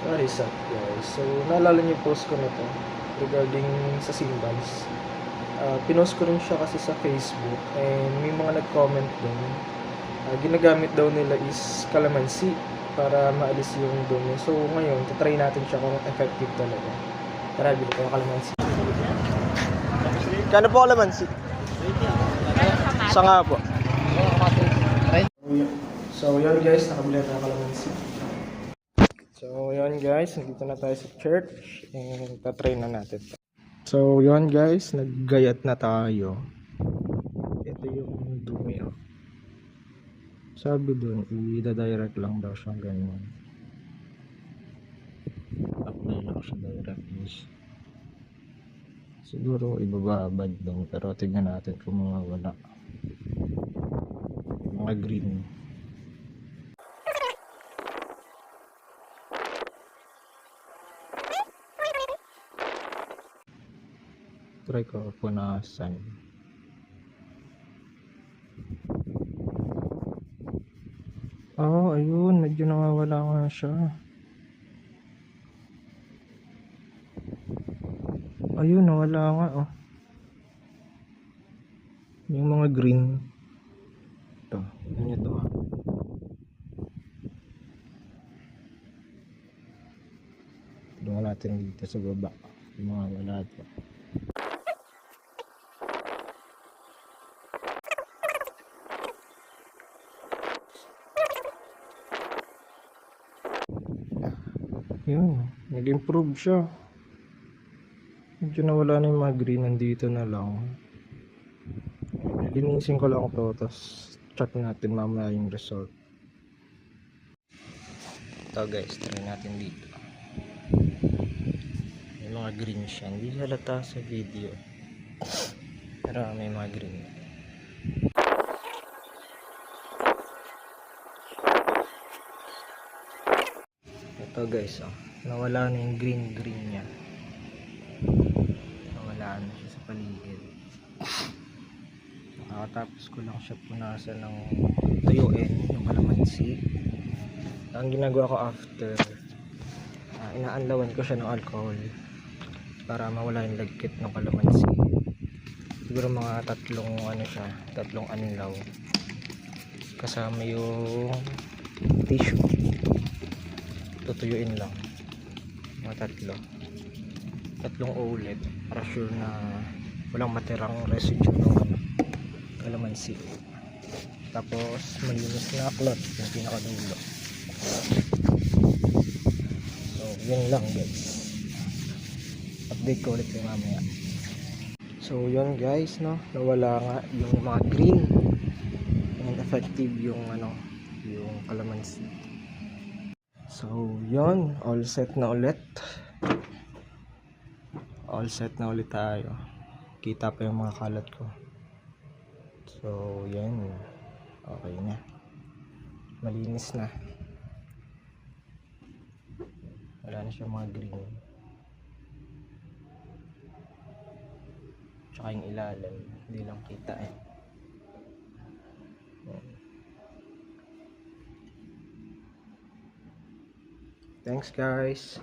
What is up guys? So naalala niyo post ko na to regarding sa symbols. Pinost ko rin siya kasi sa Facebook and may mga nag-comment doon. Ginagamit daw nila is calamansi para maalis yung dumi. So ngayon, tatry natin siya kung effective talaga. Tara, bili ko ng calamansi. Kano po calamansi? Isa nga po. So yun guys, nakabili na ng calamansi. So yun guys, nandito na tayo sa church and tatry na natin. So yun guys, naggayat na tayo. Ito yung dumi oh. Sabi dun, i-direct lang daw siya ganyan. Apply lang siya direct is. Siguro ibababad dun, pero tignan natin kung mga wala. Mga green. Try ko punasan. Oh, ayun, medyo nawawala nga siya. Ayun, nawala nga oh. Yung mga green. Ito, ano ito ah. Tignan natin dito sa baba. Yung mga wala ito. Yun, nag-improve siya. Medyo nawala na yung mga green, nandito na lang. Linisin ko lang ito, tapos check natin mamaya yung result. Ito guys, try natin dito. May mga green siya, hindi halata sa video. Pero may mga green. Ito guys, oh, nawala na yung green niya. Nawala na siya sa paligid. Nakatapos ko lang siya punasan ng tuyuin yung calamansi. Ang ginagawa ko after, inaanlawan ko siya ng alcohol para mawala yung lagkit ng calamansi. Siguro mga tatlong anlaw kasama yung tissue. Tutuyuin lang mga tatlong ulit para sure na walang matirang residue ng calamansi. Tapos malinis na cloth yung pinakadulo. So yun lang guys, update ko ulit kayo mamaya. So yun guys, no, nawala nga yung mga green and effective yung yung calamansi. So yun, all set na ulit tayo. Kita pa yung mga kalat ko. So yan, okay na, malinis na, wala na siya mga green. Tsaka yung ilalim hindi lang kita eh. Thanks guys.